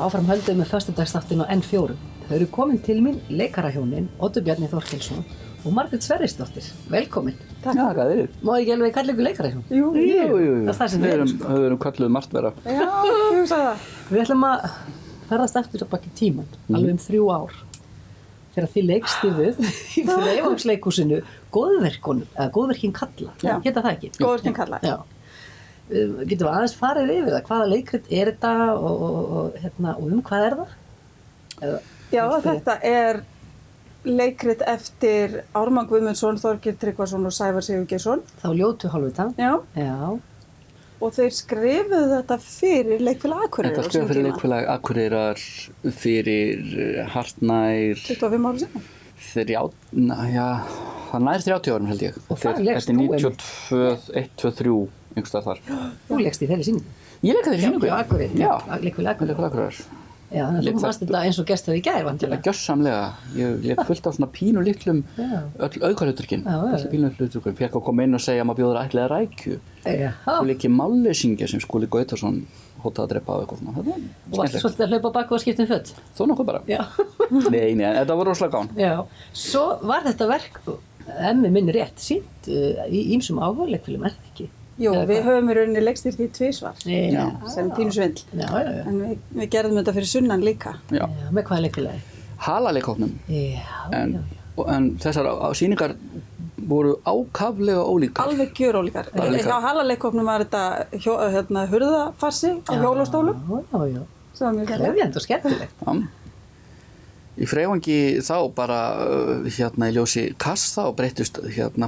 áfram höldum með föstudagsþáttinn á N4. Þau eru komin til mín leikarahjónin Oddur Bjarni Þorkelsson og Margrét Sverrisdóttir. Velkomin. Takk. Já, það er. Má ekki alveg kalla ykkur leikarahjón? Jú. Það er það sem við erum. Við erum kölluð margt vera. Já, ég hugsa það. Við ætlum að ferðast eftir að baki tíman, alveg 3 ár. Þegar þið leikstýrðuð í Freyvangsleikhúsinu Góðverkin kalla. Hétta það ekki? Góðverkin kalla. Já. Getum við aðeins farið yfir það? Hvaða leikrit er þetta og hvað er það? Já, þetta er leikrit eftir Ármann Guðmundsson, Þorgeir Tryggvason og Sævar Sigurgeirsson. Þá ljótu hálfvita. Já. Og þeir skrifuðu þetta fyrir Leikfélag Akureyrar. Þetta skrifuðu fyrir Leikfélag Akureyrar fyrir hartnær 25 ára síðan. Það nær 30 árum held ég. Og það leikst þú einmitt. Þetta er 92, 1, 2, 3, einhvers staðar þar. Þú leikst í þeirri sýningu? Ég leik þeirri sýningu? Já, Akureyri. Já, Leikfélag Akureyrar. Já, þannig að þú fannst þetta eins og gestur í gær, vantilega. Gjörsamlega. Ég leik fullt af svona pínu litlum öll aukahlutverkin. Öll pínu hlutverkin. Fékk að koma inn og segja að maður bjóður ætliða rækju. Svo leik ég Málleysingi sem Skúli Gautason hótaði að drepa á eitthvað svona. Þetta var skemmtilegt. Og varstu svolítið að hlaupa á bak og skipta föt? Þó nokkuð bara. Já. Nei, þetta var rosalega gaman. Já. Svo var þetta verk, ef mig minnir rétt, sýnt í ýmsum áhugaleikhúsum, er það ekki? Jú, við höfum í rauninni leikstýrt því 2 sem pínu svindl. Já. En við gerðum þetta fyrir sunnan líka. Já. Með hvaða leikfélagi? Halaleikhópnum. En þessar sýningar voru ákaflega ólíkar. Alveg gjörólíkar. Hjá Halaleikhópnum var þetta hurðafarsi á hjólastólum. Já. Sem var mjög krefjandi og skemmtilegt. Já. Í Freyvangi þá bara í ljósi Kass þá breyttust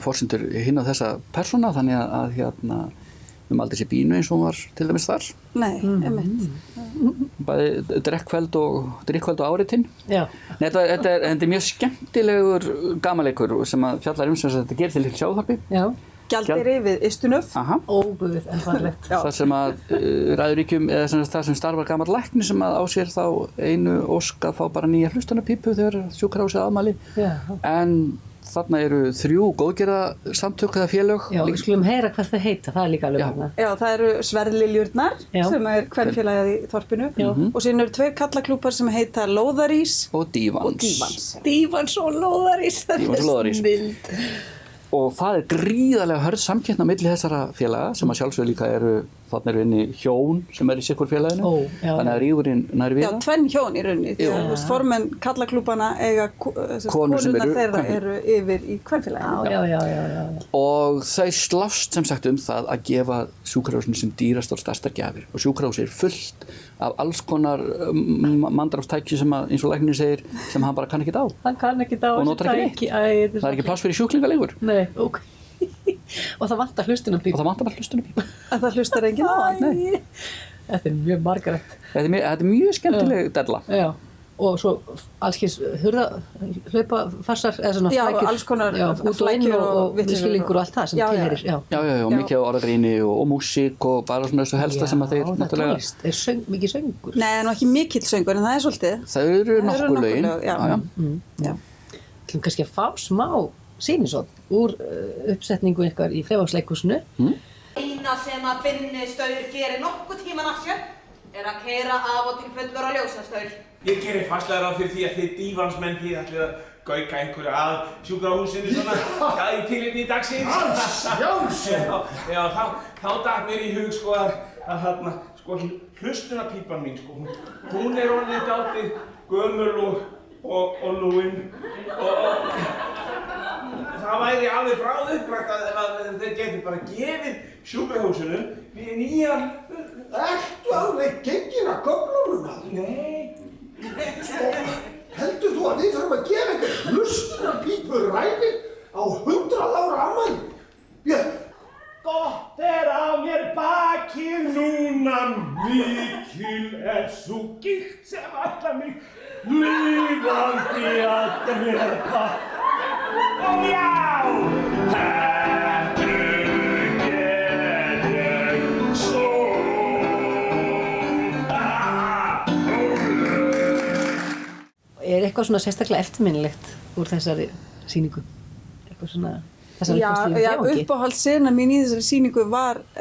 forsendur hinn á þessa persóna þannig að við aldrei sé Bínu eins og hún var til dæmis þar. Nei, einmitt. Bæði drekkkvöld og áritinn. Já. Þetta er mjög skemmtilegur gamanleikur sem að fjallar sem þetta gerir til sjávarpi. Já. Gjaldeyri við Ystunöf. Óguð en fallegt. Það sem að ræðuríkjum eða það sem starfar gamall læknir sem að á sér þá einu ósk að fá bara nýja hlustunarpípu þegar sjúkrahúsið afmæli. Já. En þarna eru 3 góðgerðarsamtök eða félög. Já, við skulum heyra hvað það heita, það er líka alveg hana. Já, það eru Sverðliljurnar sem er kvenfélagið í þorpinu og síðan eru 2 kallaklúpar sem heita Lóðarís og Dívans. Dívans og Lóðarís, það er snild. Og það er gríðarlega hörð samkeppni á milli þessara félaga sem að sjálfsögðu líka þarna eru inni hjón sem í sitthvoru félaginu. Þannig að rígurinn nær við það. Já, 2 hjón í rauninni. Því formenn kallaklúbana eiga konurnar þeirra eru yfir í kvenfélaginu. Já. Og þau slást sem sagt það að gefa sjúkrahúsinu sem dýrastar og stærstar gjafir. Og sjúkrahúsið fullt af alls konar manndrápstæki sem að, eins og læknirinn segir, sem hann bara kann ekki á. Hann kann ekki á og notar ekki neitt. Það er ekki pláss fyrir sjúklinga lengur. Nei, ok. Og það vantar hlustunarpípu. Og það vantar bara hlustunarpípu. En það hlustar enginn á hann. Nei. Þetta er mjög margarætt. Þetta er mjög skemmtileg della. Já. Og svo allskins hlaupafarsar eða svona flækjur. Já, alls konar út og inn og vittliskilningur og allt það sem tilheyrir. Já, mikið á orðagríni og músík og bara svona þessu helsta sem að þeir náttúrulega. Já, það er mikið söngur. Nei, nú ekki mikill söngur en það er svolítið. Það eru nokkur lögin. Já. Ætlum kannski að fá smá sýnisot úr uppsetningu ykkar í Freyvangsleikhúsinu. Eina sem að Binni Staur gerir nokkuð tíman af sér er að keyra af og til fullur á ljósastaur. Ég gerir fastlega ráð fyrir því að þið dívansmenn þið ætlið að gauka einhverju að sjúkrahúsinu svona í tilefni dagsins. Já, þá datt mér í hug að hlustunarpípan mín hún er orðin dálítið gömul og lúin og það væri alveg bráðupprætt að þeir geti bara gefið sjúkrahúsinu nýjan. Ertu alveg genginn að gömlunum að? Nei. Heldur þú að við þurfum að gefa einhver hlustunarpípu ræði á 100 ára afmæli? Björn. Gott er á mér bakið núna, mikil er sú gikt sem ætlar mig lifandi að drepa. Ó já! Heldur get ég sótt. Er eitthvað svona sérstaklega eftirminnilegt úr þessari sýningu? Eitthvað svona Já, uppáhaldssena mín í þessari sýningu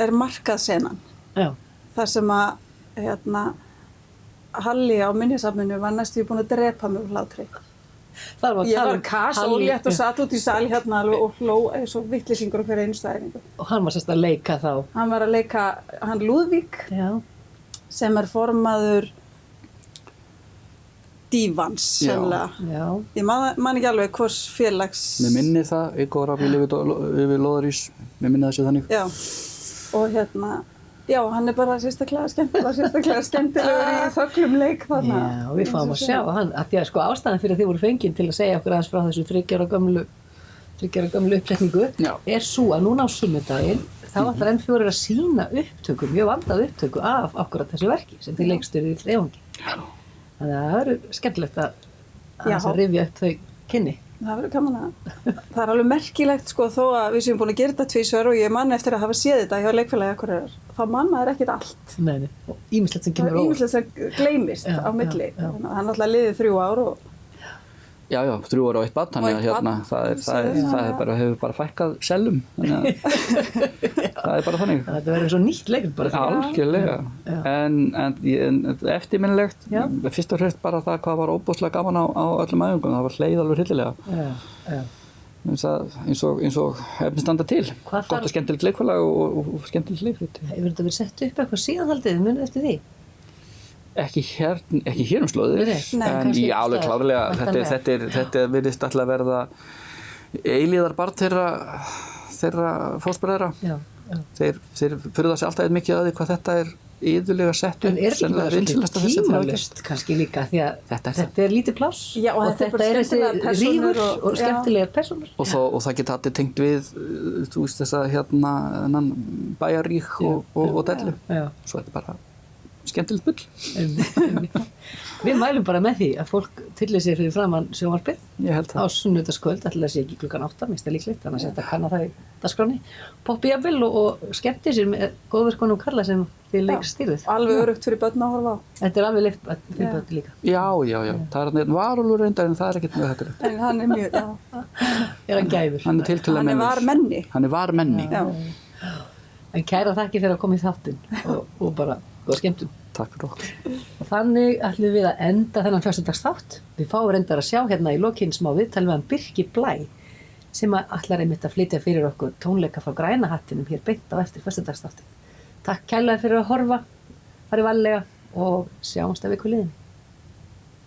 er markaðssenan. Já. Þar sem að Halli á minnisafninu var næstu búin að drepa mig úr hlátri. Það var Ég var kasólétt og satt út í sal hérna alveg og hló eins og vitleysingur á hverju einustu æfingu. Og hann var sérst að leika þá. Hann var að leika, hann Lúðvík, sem formaður Dívans, sennilega. Já. Ég man ekki alveg hvers félags. Mér minnir það, Eiko Rafíl yfir Lóðarís, mér minnir það sér þannig. Já, og hérna, já, hann bara sérstaklega skemmtilegur í þöglum leik þarna. Já, við fáum að sjá hann, af því að sko ástæðan fyrir að þið voru fengin til að segja okkur aðeins frá þessu 3 ára gömlu uppsetningu er svo að núna á sunnudaginn þá ætlar N4 að sýna upptöku, mjög vandað upptöku af akkurat þessu verki sem þið leikstjórið í Þreifangi. Þannig að það verður skemmtilegt að rifja upp þau kynni. Það verður gaman að. Það er alveg merkilegt sko þó að við séum búin að gera þetta 2 og ég man eftir að hafa séð þetta hjá leikfélagi Akureyrar. Þá man maður ekkert allt. Nei, og ýmislegt sem kemur óvart. Ýmislegt sem gleymist á milli. Það er náttúrulega liðið 3 ár og... Já, 3 ára og 1 barn, þannig að hérna, það bara, hefur bara fækkað sellum, þannig að það er bara þannig. Þetta verður svo nýtt leikur bara. Algjörlega, en eftirminnilegt, fyrst og fremst bara það hvað var óbúslega gaman á öllum æfingum, það var hleið alveg hryllilega. Eins og efni standa til, gott og skemmtilegt leikfélag og skemmtilegt leikrit. Hefur þetta verið sett upp eitthvað síðanhaldið, munið eftir því? Ekki hér slóðir, en já, alveg klárlega, þetta virðist alltaf verða eilíðarbarn þeirra fóstbræðra. Þeir furða sig alltaf mikið að því hvað þetta er iðulega sett upp. En er ekki það svolítið tímalöst kannski líka, því að þetta er lítið pláss og þetta er þessi rífur og skemmtilegar persónur. Og það geta allir tengt við, þú veist þessa hérna, bæjarík og dellu. Svo þetta er bara skemmtilegt bull. Við mælum bara með því að fólk tyllir sér fyrir framan sjónvarpið á sunnudagskvöld, ætla að sé ekki klukkan 8, minnst það líklegt, þannig að þetta kanna það í dagskráni. Poppi jafnvel og skemmti sér með góðverkunum Karla sem þið leikstýrið. Alveg örugt fyrir börn að horfa á. Þetta er alveg leitt fyrir börn líka. Já, það er varúlfur reyndar en það er ekkert mjög hættulegt. En hann er mjög, Er hann gæfur? Hann er tiltölulega mennur. Hann er varmenni. En kæra þakki fyrir að koma í þáttinn og bara góða skemmtun. Takk fyrir okkur. Og þannig ætlum við að enda þennan föstudagsþátt. Við fáum reyndar að sjá hérna í lokin smá viðtal við hann Birki Blæ sem ætlar einmitt að flytja fyrir okkur tónleika frá Græna hattinum hér beint á eftir föstudagsþáttin. Takk kærlega fyrir að horfa, farið varlega og sjáumst að viku liðinni.